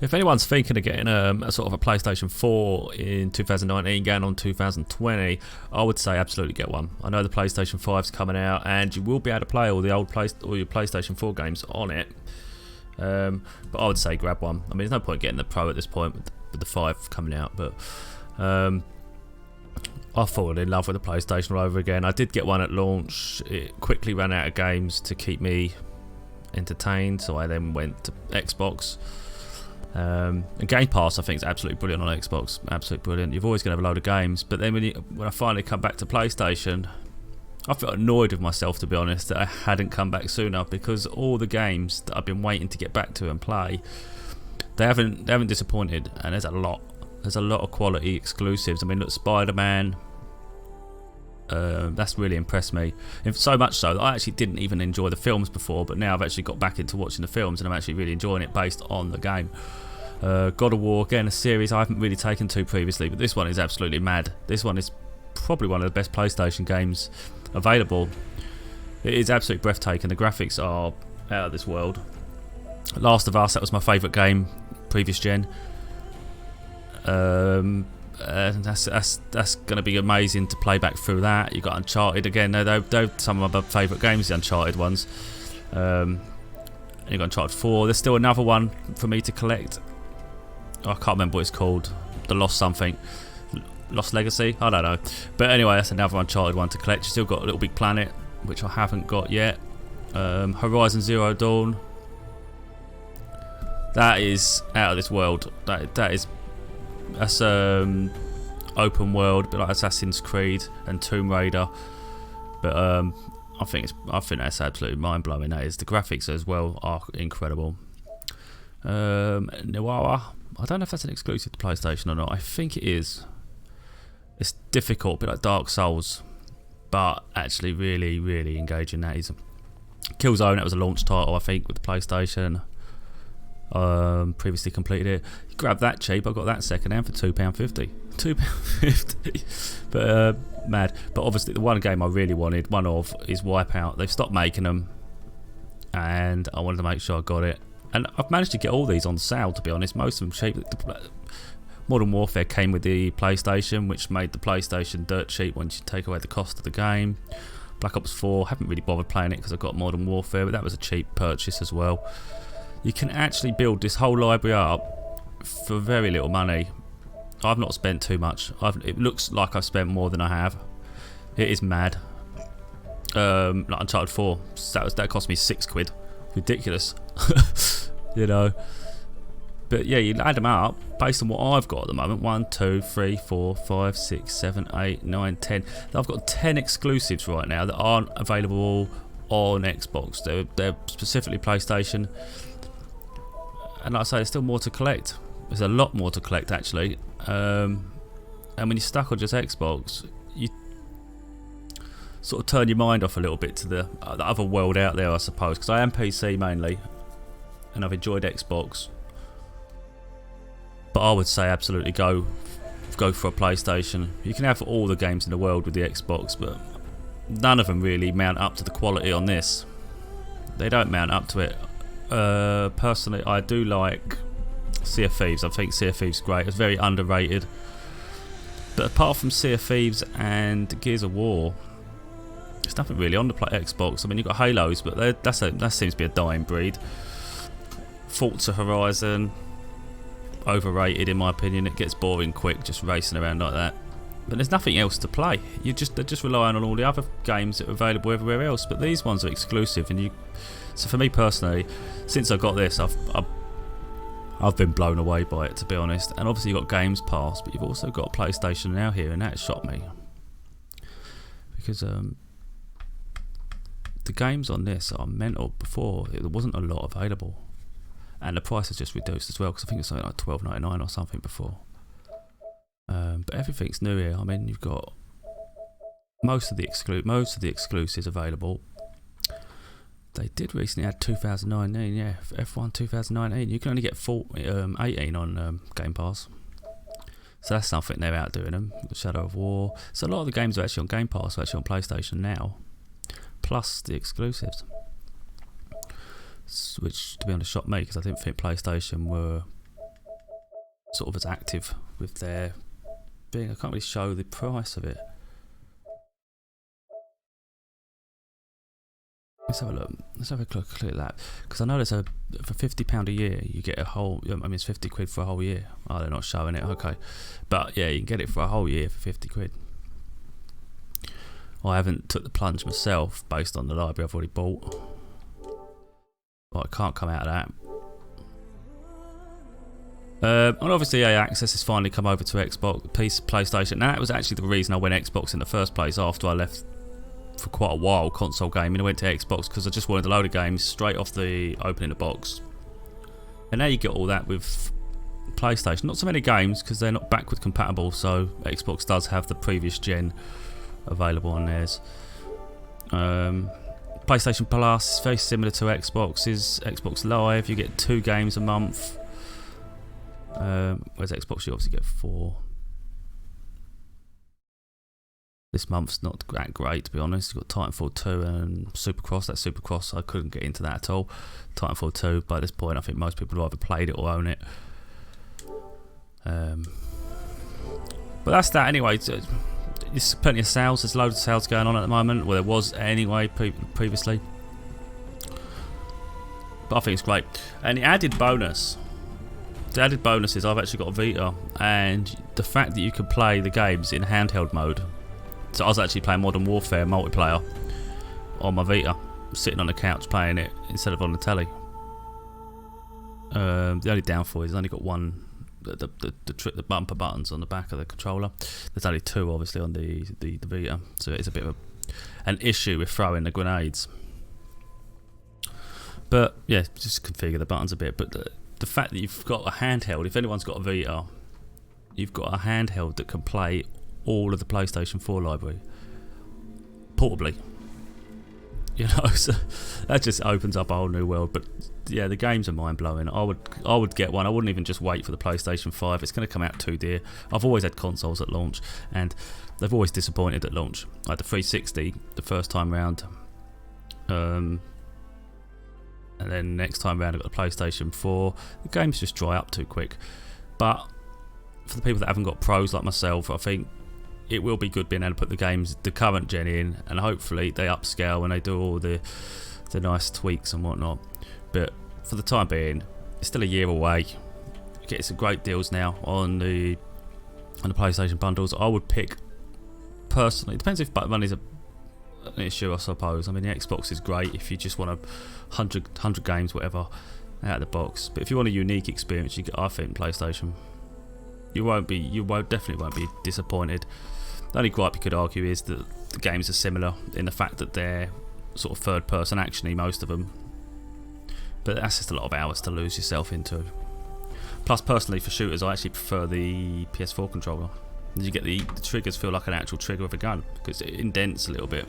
If anyone's thinking of getting a sort of a PlayStation 4 in 2019 going on 2020, I would say absolutely get one. I know the PlayStation 5's coming out and you will be able to play all the old all your PlayStation 4 games on it. But I would say grab one. I mean, there's no point getting the Pro at this point with the 5 coming out, but I fallen in love with the PlayStation all over again. I did get one at launch. It quickly ran out of games to keep me entertained, so I then went to Xbox. And Game Pass I think is absolutely brilliant on Xbox, absolutely brilliant. You're always going to have a load of games, but then when I finally come back to PlayStation, I felt annoyed with myself, to be honest, that I hadn't come back sooner, because all the games that I've been waiting to get back to and play, they haven't disappointed, and there's a lot of quality exclusives. I mean, look, Spider-Man, that's really impressed me. So much so that I actually didn't even enjoy the films before, but now I've actually got back into watching the films and I'm actually really enjoying it based on the game. God of War, again, a series I haven't really taken to previously, but this one is absolutely mad. This one is probably one of the best PlayStation games available. It is absolutely breathtaking. The graphics are out of this world. Last of Us, that was my favourite game previous gen. That's going to be amazing to play back through that. You've got Uncharted again. They're some of my favourite games, the Uncharted ones. You've got Uncharted 4. There's still another one for me to collect. I can't remember what it's called. The Lost something. Lost Legacy? I don't know. But anyway, that's another Uncharted one to collect. You still got Little Big Planet, which I haven't got yet. Horizon Zero Dawn. That is out of this world. That's open world, a bit like Assassin's Creed and Tomb Raider. But I think that's absolutely mind blowing. That is. The graphics as well are incredible. Noir. I don't know if that's an exclusive to PlayStation or not. I think it is. It's difficult, a bit like Dark Souls, but actually really, really engaging. That is. Killzone, that was a launch title, I think, with the PlayStation. Previously completed it. You grab that cheap. I got that second hand for £2.50. £2.50. But mad. But obviously the one game I really wanted, one of, is Wipeout. They've stopped making them, and I wanted to make sure I got it. And I've managed to get all these on sale, to be honest. Most of them cheap. Modern Warfare came with the PlayStation, which made the PlayStation dirt cheap once you take away the cost of the game. Black Ops 4, haven't really bothered playing it because I got Modern Warfare, but that was a cheap purchase as well. You can actually build this whole library up for very little money. I've not spent too much. It looks like I've spent more than I have. It is mad. Like Uncharted 4, that cost me £6. Ridiculous. You know. But yeah, you add them up based on what I've got at the moment. 1, 2, 3, 4, 5, 6, 7, 8, 9, 10. I've got 10 exclusives right now that aren't available on Xbox. They're specifically PlayStation. And like I say, there's still more to collect. There's a lot more to collect, actually. And when you're stuck on just Xbox, you sort of turn your mind off a little bit to the other world out there, I suppose. Because I am PC mainly, and I've enjoyed Xbox. But I would say absolutely go for a PlayStation. You can have all the games in the world with the Xbox, but none of them really mount up to the quality on this. They don't mount up to it. Personally, I do like Sea of Thieves. I think Sea of Thieves is great. It's very underrated. But apart from Sea of Thieves and Gears of War, there's nothing really on the Xbox. I mean, you've got Halos, but that seems to be a dying breed. Forza Horizon, overrated in my opinion. It gets boring quick just racing around like that. But there's nothing else to play. They're just relying on all the other games that are available everywhere else. But these ones are exclusive, and so for me personally, since I got this, I've been blown away by it, to be honest. And obviously you've got Games Pass, but you've also got PlayStation Now here, and that shocked me because the games on this are mental. Before there wasn't a lot available, and the price has just reduced as well, because I think it's something like $12.99 or something before. But everything's new here. I mean, you've got most of the exclusives available. They did recently add 2019, yeah, F1 2019. You can only get 18 on Game Pass. So that's something they're outdoing them. Shadow of War. So a lot of the games are actually on Game Pass, are actually on PlayStation Now, plus the exclusives. Which, to be honest, shocked me, because I didn't think PlayStation were sort of as active with their thing. I can't really show the price of it. Let's have a look. Let's have a look at that, because I know there's for £50 a year you get a whole. I mean, it's 50 quid for a whole year. Oh, they're not showing it. Okay, but yeah, you can get it for a whole year for 50 quid. I haven't took the plunge myself based on the library I've already bought. But I can't come out of that. And obviously, EA Access has finally come over to Xbox, PlayStation. Now, that was actually the reason I went Xbox in the first place. After I left for quite a while console gaming, I went to Xbox because I just wanted a load of games straight off the opening the box. And now you get all that with PlayStation. Not so many games because they're not backward compatible, so Xbox does have the previous gen available on theirs. PlayStation Plus is very similar to Xbox's. Xbox Live, you get 2 games a month. Whereas Xbox, you obviously get 4. This month's not that great, to be honest. You've got Titanfall 2 and Supercross. That Supercross, I couldn't get into that at all. Titanfall 2, by this point, I think most people have either played it or own it. But that's that anyway. There's plenty of sales. There's loads of sales going on at the moment. Well, there was anyway previously. But I think it's great. And the added bonus. The added bonus is I've actually got a Vita, and the fact that you can play the games in handheld mode. So I was actually playing Modern Warfare multiplayer on my Vita, sitting on the couch playing it instead of on the telly. The only downfall is it's only got one. The bumper buttons on the back of the controller. There's only 2 obviously on the Vita, so it's a bit of an issue with throwing the grenades. But yeah, just configure the buttons a bit. But the fact that you've got a handheld, if anyone's got a Vita, you've got a handheld that can play all of the PlayStation 4 library portably. You know, so that just opens up a whole new world. But yeah, the games are mind blowing. I would get one. I wouldn't even just wait for the PlayStation 5. It's going to come out too dear. I've always had consoles at launch, and they've always disappointed at launch. I had the 360 the first time round, and then next time round I got the PlayStation 4. The games just dry up too quick. But for the people that haven't got pros like myself, I think it will be good being able to put the current gen in, and hopefully they upscale when they do all the nice tweaks and whatnot. But for the time being, it's still a year away. You get some great deals now on the PlayStation bundles. I would pick personally. It depends if money's an issue, I suppose. I mean, the Xbox is great if you just want 100 games, whatever, out of the box. But if you want a unique experience, I think PlayStation. You definitely won't be disappointed. The only gripe you could argue is that the games are similar in the fact that they're sort of third-person actiony, most of them. But that's just a lot of hours to lose yourself into. Plus, personally, for shooters, I actually prefer the PS4 controller. You get the triggers feel like an actual trigger of a gun because it indents a little bit.